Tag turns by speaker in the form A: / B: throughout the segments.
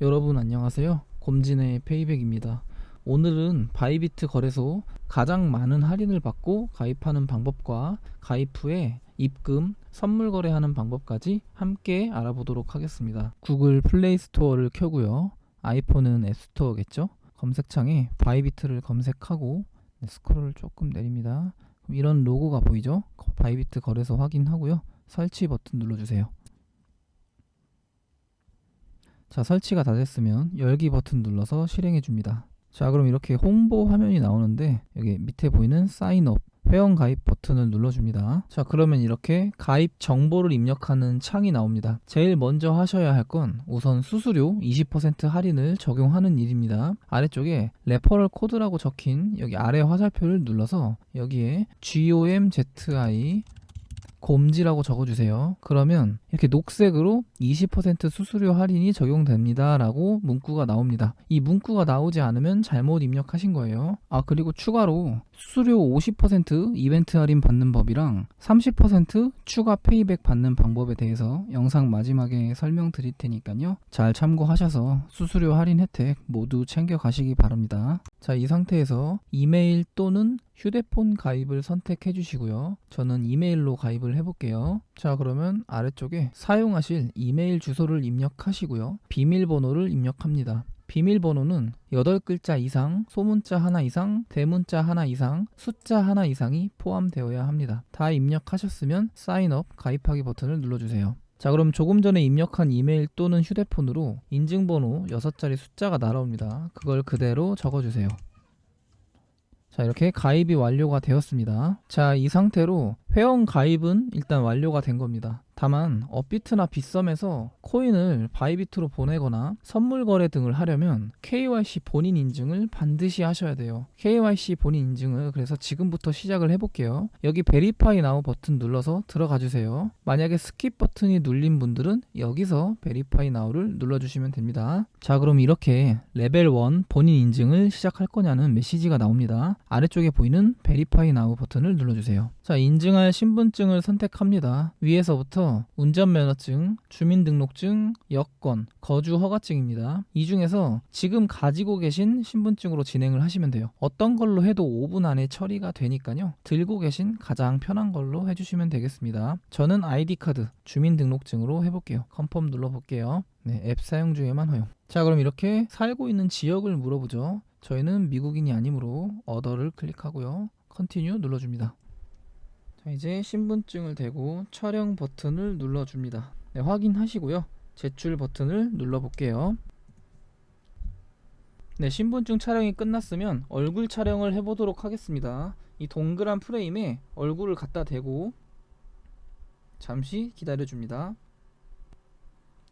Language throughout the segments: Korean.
A: 여러분 안녕하세요. 곰진의 페이백입니다. 오늘은 바이비트 거래소 가장 많은 할인을 받고 가입하는 방법과 가입 후에 입금, 선물 거래하는 방법까지 함께 알아보도록 하겠습니다. 구글 플레이 스토어를 켜고요. 아이폰은 앱스토어겠죠? 검색창에 바이비트를 검색하고 스크롤을 조금 내립니다. 이런 로고가 보이죠? 바이비트 거래소 확인하고요. 설치 버튼 눌러주세요. 자, 설치가 다 됐으면 열기 버튼 눌러서 실행해 줍니다. 자, 그럼 이렇게 홍보 화면이 나오는데 여기 밑에 보이는 사인업 회원 가입 버튼을 눌러줍니다. 자, 그러면 이렇게 가입 정보를 입력하는 창이 나옵니다. 제일 먼저 하셔야 할 건 우선 수수료 20% 할인을 적용하는 일입니다. 아래쪽에 레퍼럴 코드라고 적힌 여기 아래 화살표를 눌러서 여기에 GOMZI 곰지라고 적어주세요. 그러면 이렇게 녹색으로 20% 수수료 할인이 적용됩니다 라고 문구가 나옵니다. 이 문구가 나오지 않으면 잘못 입력하신 거예요. 그리고 추가로 수수료 50% 이벤트 할인 받는 법이랑 30% 추가 페이백 받는 방법에 대해서 영상 마지막에 설명드릴 테니까요. 잘 참고하셔서 수수료 할인 혜택 모두 챙겨가시기 바랍니다. 자, 이 상태에서 이메일 또는 휴대폰 가입을 선택해 주시고요. 저는 이메일로 가입을 해볼게요. 자, 그러면 아래쪽에 사용하실 이메일 주소를 입력하시고요. 비밀번호를 입력합니다. 비밀번호는 8글자 이상, 소문자 하나 이상, 대문자 하나 이상, 숫자 하나 이상이 포함되어야 합니다. 다 입력하셨으면 사인업 가입하기 버튼을 눌러주세요. 자, 그럼 조금 전에 입력한 이메일 또는 휴대폰으로 인증번호 6자리 숫자가 날아옵니다. 그걸 그대로 적어주세요. 자, 이렇게 가입이 완료가 되었습니다. 자, 이 상태로 회원 가입은 일단 완료가 된 겁니다. 다만 업비트나 빗썸에서 코인을 바이비트로 보내거나 선물 거래 등을 하려면 KYC 본인 인증을 반드시 하셔야 돼요. KYC 본인 인증을 그래서 지금부터 시작을 해볼게요. 여기 베리파이 나우 버튼 눌러서 들어가 주세요. 만약에 스킵 버튼이 눌린 분들은 여기서 베리파이 나우를 눌러주시면 됩니다. 자, 그럼 이렇게 레벨 1 본인 인증을 시작할 거냐는 메시지가 나옵니다. 아래쪽에 보이는 베리파이 나우 버튼을 눌러주세요. 자, 인증할 신분증을 선택합니다. 위에서부터 운전면허증, 주민등록증, 여권, 거주 허가증입니다. 이 중에서 지금 가지고 계신 신분증으로 진행을 하시면 돼요. 어떤 걸로 해도 5분 안에 처리가 되니까요. 들고 계신 가장 편한 걸로 해주시면 되겠습니다. 저는 아이디카드, 주민등록증으로 해볼게요. 컨펌 눌러볼게요. 네, 앱 사용 중에만 허용. 자, 그럼 이렇게 살고 있는 지역을 물어보죠. 저희는 미국인이 아니므로 어더를 클릭하고요. 컨티뉴 눌러줍니다. 자, 이제 신분증을 대고 촬영 버튼을 눌러줍니다. 네, 확인하시고요. 제출 버튼을 눌러볼게요. 네, 신분증 촬영이 끝났으면 얼굴 촬영을 해보도록 하겠습니다. 이 동그란 프레임에 얼굴을 갖다 대고 잠시 기다려줍니다.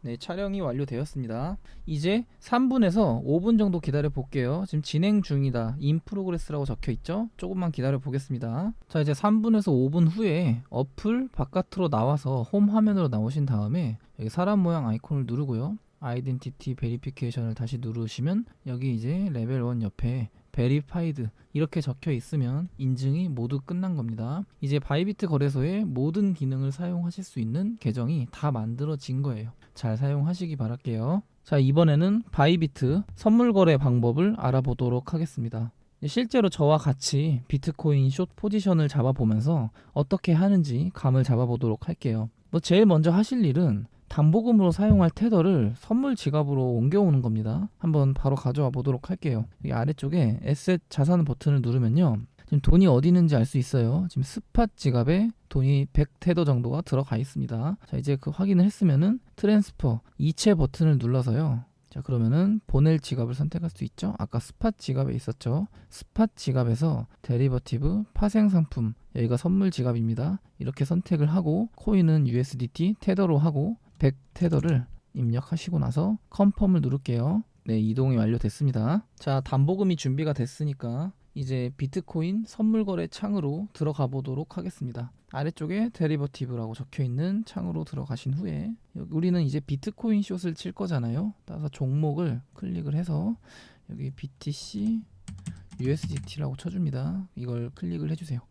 A: 네, 촬영이 완료되었습니다. 이제 3분에서 5분 정도 기다려 볼게요. 지금 진행 중이다. in progress라고 적혀 있죠? 조금만 기다려 보겠습니다. 자, 이제 3분에서 5분 후에 어플 바깥으로 나와서 홈 화면으로 나오신 다음에 여기 사람 모양 아이콘을 누르고요. 아이덴티티 베리피케이션을 다시 누르시면 여기 이제 레벨 1 옆에 베리파이드 이렇게 적혀 있으면 인증이 모두 끝난 겁니다. 이제 바이비트 거래소의 모든 기능을 사용하실 수 있는 계정이 다 만들어진 거예요. 잘 사용하시기 바랄게요. 자, 이번에는 바이비트 선물 거래 방법을 알아보도록 하겠습니다. 실제로 저와 같이 비트코인 숏 포지션을 잡아보면서 어떻게 하는지 감을 잡아보도록 할게요. 제일 먼저 하실 일은 담보금으로 사용할 테더를 선물 지갑으로 옮겨오는 겁니다. 한번 바로 가져와 보도록 할게요. 여기 아래쪽에 에셋 자산 버튼을 누르면요. 지금 돈이 어디 있는지 알 수 있어요. 지금 스팟 지갑에 돈이 100테더 정도가 들어가 있습니다. 자, 이제 그 확인을 했으면은 트랜스퍼 이체 버튼을 눌러서요. 자, 그러면은 보낼 지갑을 선택할 수 있죠. 아까 스팟 지갑에 있었죠. 스팟 지갑에서 데리버티브 파생 상품, 여기가 선물 지갑입니다. 이렇게 선택을 하고 코인은 USDT 테더로 하고 100테더를 입력하시고 나서 컨펌을 누를게요. 네, 이동이 완료됐습니다. 자, 담보금이 준비가 됐으니까 이제 비트코인 선물 거래 창으로 들어가 보도록 하겠습니다. 아래쪽에 데리버티브라고 적혀 있는 창으로 들어가신 후에 우리는 이제 비트코인 숏을 칠 거잖아요. 따라서 종목을 클릭을 해서 여기 BTC USDT라고 쳐줍니다. 이걸 클릭을 해주세요.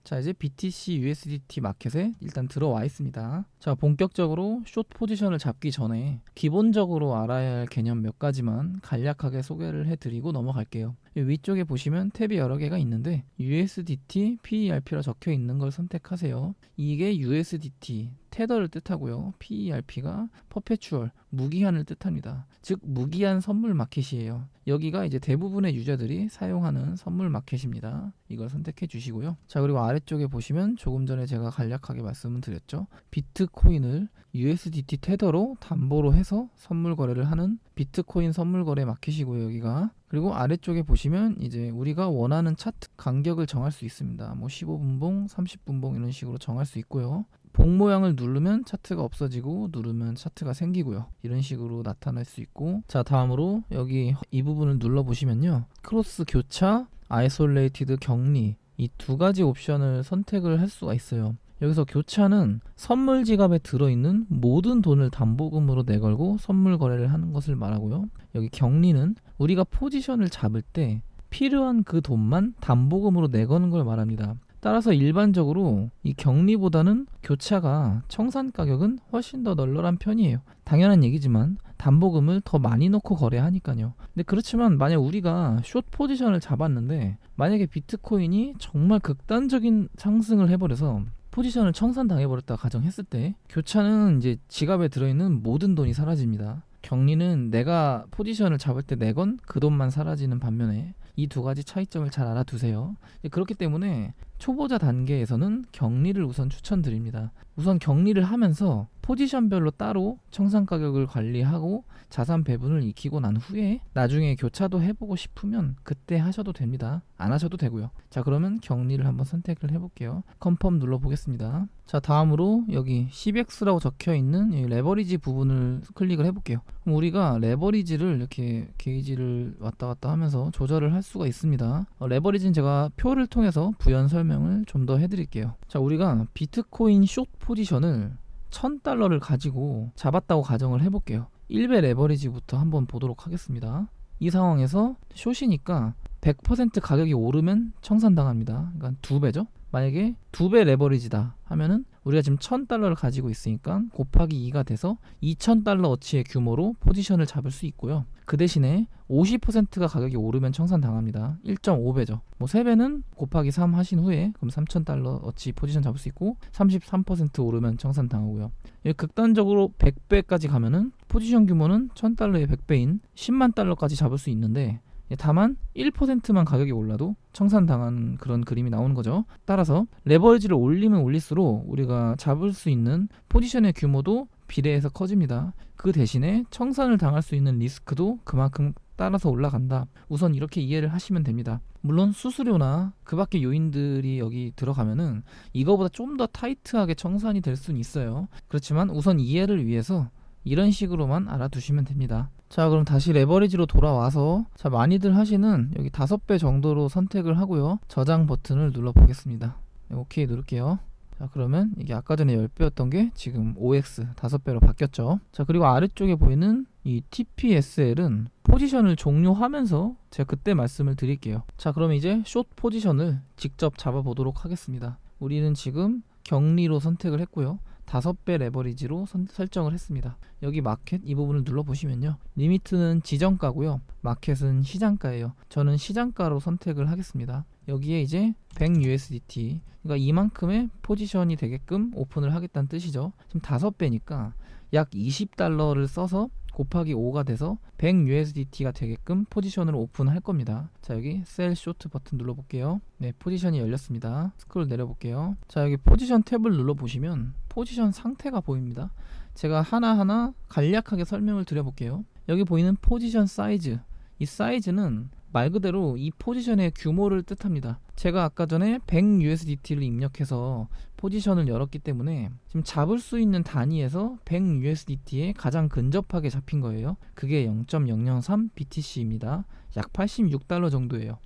A: 자, 이제 BTC USDT 마켓에 일단 들어와 있습니다. 자, 본격적으로 숏 포지션을 잡기 전에 기본적으로 알아야 할 개념 몇 가지만 간략하게 소개를 해드리고 넘어갈게요. 위쪽에 보시면 탭이 여러 개가 있는데 USDT PERP라 적혀 있는 걸 선택하세요. 이게 USDT 테더를 뜻하고요. PERP가 퍼페추얼 무기한을 뜻합니다. 즉 무기한 선물 마켓이에요. 여기가 이제 대부분의 유저들이 사용하는 선물 마켓입니다. 이걸 선택해 주시고요. 자, 그리고 아래쪽에 보시면 조금 전에 제가 간략하게 말씀을 드렸죠. 비트코인을 USDT 테더로 담보로 해서 선물 거래를 하는 비트코인 선물 거래 마켓이고요. 여기가. 그리고 아래쪽에 보시면 이제 우리가 원하는 차트 간격을 정할 수 있습니다. 뭐 15분봉, 30분봉 이런 식으로 정할 수 있고요. 봉 모양을 누르면 차트가 없어지고 누르면 차트가 생기고요. 이런 식으로 나타날 수 있고, 자, 다음으로 여기 이 부분을 눌러 보시면요. 크로스 교차, 아이솔레이티드 격리, 이 두 가지 옵션을 선택을 할 수가 있어요. 여기서 교차는 선물 지갑에 들어있는 모든 돈을 담보금으로 내걸고 선물 거래를 하는 것을 말하고요. 여기 격리는 우리가 포지션을 잡을 때 필요한 그 돈만 담보금으로 내거는 걸 말합니다. 따라서 일반적으로 이 격리보다는 교차가 청산 가격은 훨씬 더 널널한 편이에요. 당연한 얘기지만 담보금을 더 많이 넣고 거래하니까요. 근데 그렇지만 만약 우리가 숏 포지션을 잡았는데 만약에 비트코인이 정말 극단적인 상승을 해버려서 포지션을 청산당해버렸다 가정했을 때 교차는 이제 지갑에 들어있는 모든 돈이 사라집니다. 격리는 내가 포지션을 잡을 때 내건 그 돈만 사라지는 반면에 이 두 가지 차이점을 잘 알아두세요. 그렇기 때문에 초보자 단계에서는 격리를 우선 추천드립니다. 우선 격리를 하면서 포지션별로 따로 청산 가격을 관리하고 자산 배분을 익히고 난 후에 나중에 교차도 해보고 싶으면 그때 하셔도 됩니다. 안 하셔도 되고요. 자, 그러면 격리를 한번 선택을 해볼게요. 컨펌 눌러보겠습니다. 자, 다음으로 여기 CBX라고 적혀있는 이 레버리지 부분을 클릭을 해볼게요. 그럼 우리가 레버리지를 이렇게 게이지를 왔다 갔다 하면서 조절을 할 수가 있습니다. 레버리지는 제가 표를 통해서 부연 설명을 좀 더 해드릴게요. 자, 우리가 비트코인 숏 포지션을 $1000를 가지고 잡았다고 가정을 해볼게요. 1배 레버리지부터 한번 보도록 하겠습니다. 이 상황에서 숏이니까 100% 가격이 오르면 청산당합니다. 그러니까 2배죠. 만약에 2배 레버리지다 하면은 우리가 지금 $1000를 가지고 있으니까 곱하기 2가 돼서 $2000어치의 규모로 포지션을 잡을 수 있고요. 그 대신에 50%가 가격이 오르면 청산당합니다. 1.5배죠. 뭐 3배는 곱하기 3 하신 후에 그럼 $3000어치 포지션 잡을 수 있고 33% 오르면 청산당하고요. 극단적으로 100배까지 가면은 포지션 규모는 $1000의 100배인 10만 달러까지 잡을 수 있는데 다만 1%만 가격이 올라도 청산당한 그런 그림이 나오는 거죠. 따라서 레버리지를 올리면 올릴수록 우리가 잡을 수 있는 포지션의 규모도 비례해서 커집니다. 그 대신에 청산을 당할 수 있는 리스크도 그만큼 따라서 올라간다. 우선 이렇게 이해를 하시면 됩니다. 물론 수수료나 그 밖의 요인들이 여기 들어가면은 이거보다 좀 더 타이트하게 청산이 될 수는 있어요. 그렇지만 우선 이해를 위해서 이런 식으로만 알아두시면 됩니다. 자, 그럼 다시 레버리지로 돌아와서 자, 많이들 하시는 여기 5배 정도로 선택을 하고요. 저장 버튼을 눌러 보겠습니다. 오케이 누를게요. 자, 그러면 이게 아까 전에 10배였던 게 지금 5x 5배로 바뀌었죠. 자, 그리고 아래쪽에 보이는 이 TPSL은 포지션을 종료하면서 제가 그때 말씀을 드릴게요. 자, 그럼 이제 숏 포지션을 직접 잡아 보도록 하겠습니다. 우리는 지금 격리로 선택을 했고요. 5배 레버리지로 설정을 했습니다. 여기 마켓 이 부분을 눌러보시면요. 리미트는 지정가고요. 마켓은 시장가예요. 저는 시장가로 선택을 하겠습니다. 여기에 이제 100USDT, 그러니까 이만큼의 포지션이 되게끔 오픈을 하겠다는 뜻이죠. 지금 5배니까 약 $20를 써서 곱하기 5가 돼서 100USDT가 되게끔 포지션을 오픈할 겁니다. 자, 여기 셀 쇼트 버튼 눌러볼게요. 네, 포지션이 열렸습니다. 스크롤 내려볼게요. 자, 여기 포지션 탭을 눌러보시면 포지션 상태가 보입니다. 제가 하나하나 간략하게 설명을 드려볼게요. 여기 보이는 포지션 사이즈, 이 사이즈는 말 그대로 이 포지션의 규모를 뜻합니다. 제가 아까 전에 100USDT를 입력해서 포지션을 열었기 때문에 지금 잡을 수 있는 단위에서 100USDT에 가장 근접하게 잡힌 거예요. 그게 0.003 BTC입니다. 약 $86 정도예요.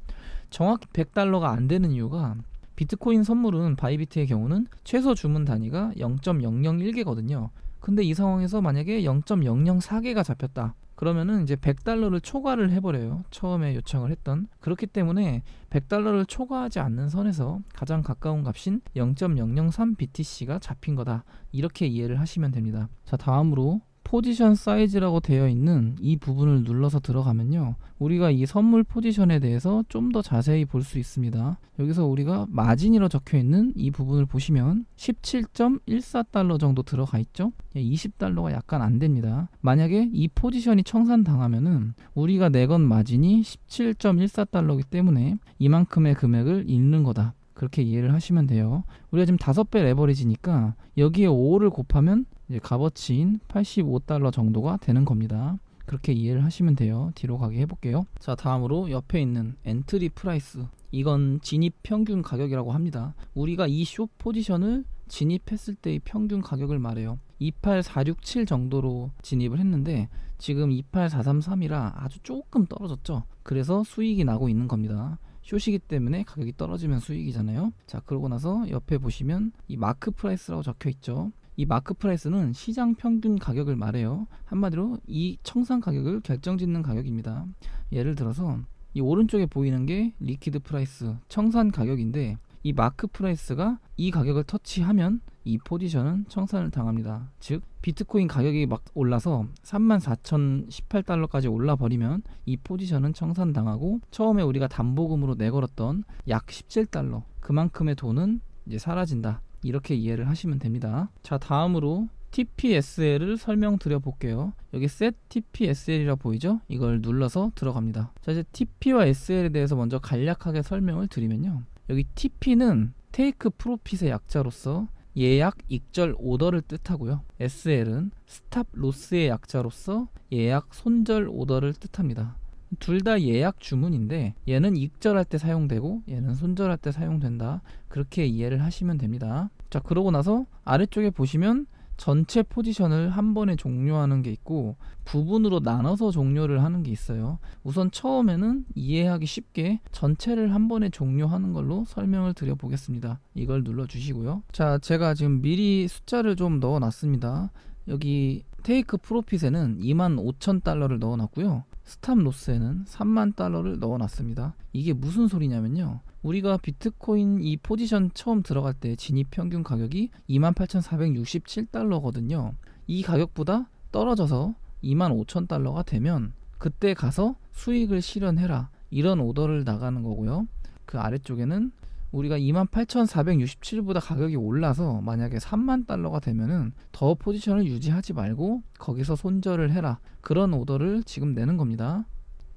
A: 정확히 $100가 안 되는 이유가 비트코인 선물은 바이비트의 경우는 최소 주문 단위가 0.001개거든요. 근데 이 상황에서 만약에 0.004개가 잡혔다. 그러면은 이제 100달러를 초과를 해버려요. 처음에 요청을 했던. 그렇기 때문에 100달러를 초과하지 않는 선에서 가장 가까운 값인 0.003 BTC가 잡힌 거다. 이렇게 이해를 하시면 됩니다. 자, 다음으로 포지션 사이즈라고 되어 있는 이 부분을 눌러서 들어가면요, 우리가 이 선물 포지션에 대해서 좀 더 자세히 볼 수 있습니다. 여기서 우리가 마진이라고 적혀 있는 이 부분을 보시면 17.14달러 정도 들어가 있죠. 20달러가 약간 안 됩니다. 만약에 이 포지션이 청산당하면은 우리가 내건 마진이 17.14달러이기 때문에 이만큼의 금액을 잃는 거다. 그렇게 이해를 하시면 돼요. 우리가 지금 5배 레버리지니까 여기에 5를 곱하면 이제 값어치인 85달러 정도가 되는 겁니다. 그렇게 이해를 하시면 돼요. 뒤로 가게 해볼게요. 자, 다음으로 옆에 있는 엔트리 프라이스, 이건 진입 평균 가격이라고 합니다. 우리가 이 숏 포지션을 진입했을 때의 평균 가격을 말해요. 28467 정도로 진입을 했는데 지금 28433이라 아주 조금 떨어졌죠. 그래서 수익이 나고 있는 겁니다. 숏이기 때문에 가격이 떨어지면 수익이잖아요. 자, 그러고 나서 옆에 보시면 이 마크 프라이스라고 적혀 있죠. 이 마크 프라이스는 시장 평균 가격을 말해요. 한마디로 이 청산 가격을 결정짓는 가격입니다. 예를 들어서 이 오른쪽에 보이는 게 리퀴드 프라이스, 청산 가격인데 이 마크 프라이스가 이 가격을 터치하면 이 포지션은 청산을 당합니다. 즉 비트코인 가격이 막 올라서 34,018달러까지 올라버리면 이 포지션은 청산당하고 처음에 우리가 담보금으로 내걸었던 약 17달러, 그만큼의 돈은 이제 사라진다. 이렇게 이해를 하시면 됩니다. 자, 다음으로 TPSL을 설명드려 볼게요. 여기 Set TPSL이라 보이죠? 이걸 눌러서 들어갑니다. 자, 이제 TP와 SL에 대해서 먼저 간략하게 설명을 드리면요, 여기 TP는 Take Profit의 약자로서 예약 익절 오더를 뜻하고요, SL은 스탑 로스의 약자로서 예약 손절 오더를 뜻합니다. 둘 다 예약 주문인데 얘는 익절할 때 사용되고 얘는 손절할 때 사용된다. 그렇게 이해를 하시면 됩니다. 자, 그러고 나서 아래쪽에 보시면 전체 포지션을 한 번에 종료하는 게 있고 부분으로 나눠서 종료를 하는 게 있어요. 우선 처음에는 이해하기 쉽게 전체를 한 번에 종료하는 걸로 설명을 드려 보겠습니다. 이걸 눌러 주시고요. 자, 제가 지금 미리 숫자를 좀 넣어 놨습니다. 여기 테이크 프로핏에는 25,000달러를 넣어 놨고요, 스탑 로스에는 30,000달러를 넣어 놨습니다. 이게 무슨 소리냐면요, 우리가 비트코인 이 포지션 처음 들어갈 때 진입 평균 가격이 28,467달러거든요. 이 가격보다 떨어져서 25,000달러가 되면 그때 가서 수익을 실현해라, 이런 오더를 나가는 거고요. 그 아래쪽에는 우리가 28,467보다 가격이 올라서 만약에 30,000달러가 되면은 더 포지션을 유지하지 말고 거기서 손절을 해라, 그런 오더를 지금 내는 겁니다.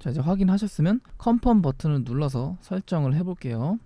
A: 자, 이제 확인하셨으면 컨펌 버튼을 눌러서 설정을 해볼게요.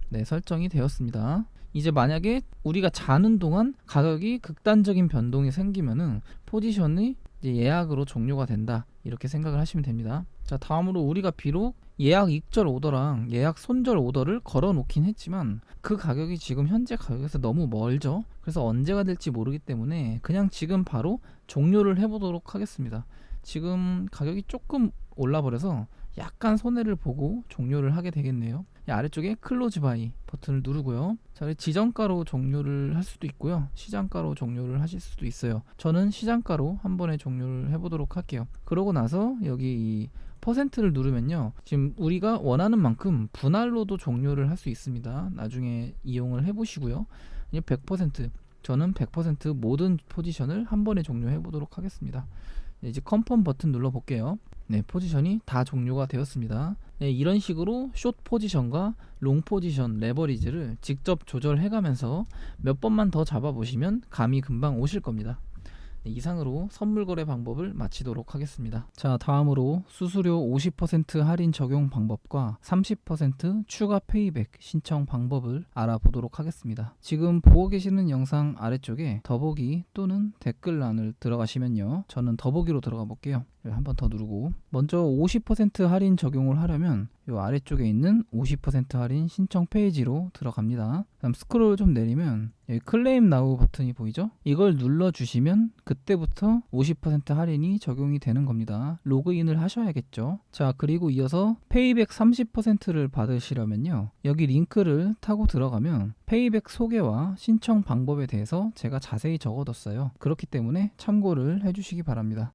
A: 네, 설정이 되었습니다. 이제 만약에 우리가 자는 동안 가격이 극단적인 변동이 생기면은 포지션이 이제 예약으로 종료가 된다, 이렇게 생각을 하시면 됩니다. 자, 다음으로 우리가 비록 예약 익절 오더랑 예약 손절 오더를 걸어 놓긴 했지만 그 가격이 지금 현재 가격에서 너무 멀죠. 그래서 언제가 될지 모르기 때문에 그냥 지금 바로 종료를 해보도록 하겠습니다. 지금 가격이 조금 올라버려서 약간 손해를 보고 종료를 하게 되겠네요. 아래쪽에 클로즈 바이 버튼을 누르고요. 자, 지정가로 종료를 할 수도 있고요, 시장가로 종료를 하실 수도 있어요. 저는 시장가로 한 번에 종료를 해보도록 할게요. 그러고 나서 여기 이 퍼센트를 누르면요, 지금 우리가 원하는 만큼 분할로도 종료를 할 수 있습니다. 나중에 이용을 해보시고요. 100%, 저는 100% 모든 포지션을 한 번에 종료해 보도록 하겠습니다. 이제 컨펌 버튼 눌러 볼게요. 네, 포지션이 다 종료가 되었습니다. 네, 이런 식으로 숏 포지션과 롱 포지션 레버리지를 직접 조절해 가면서 몇 번만 더 잡아 보시면 감이 금방 오실 겁니다. 네, 이상으로 선물 거래 방법을 마치도록 하겠습니다. 자, 다음으로 수수료 50% 할인 적용 방법과 30% 추가 페이백 신청 방법을 알아보도록 하겠습니다. 지금 보고 계시는 영상 아래쪽에 더보기 또는 댓글란을 들어가시면요, 저는 더보기로 들어가 볼게요. 한 번 더 누르고, 먼저 50% 할인 적용을 하려면 이 아래쪽에 있는 50% 할인 신청 페이지로 들어갑니다. 다음 스크롤 좀 내리면 여기 클레임 나우 버튼이 보이죠? 이걸 눌러주시면 그때부터 50% 할인이 적용이 되는 겁니다. 로그인을 하셔야겠죠. 자, 그리고 이어서 페이백 30%를 받으시려면요, 여기 링크를 타고 들어가면 페이백 소개와 신청 방법에 대해서 제가 자세히 적어뒀어요. 그렇기 때문에 참고를 해주시기 바랍니다.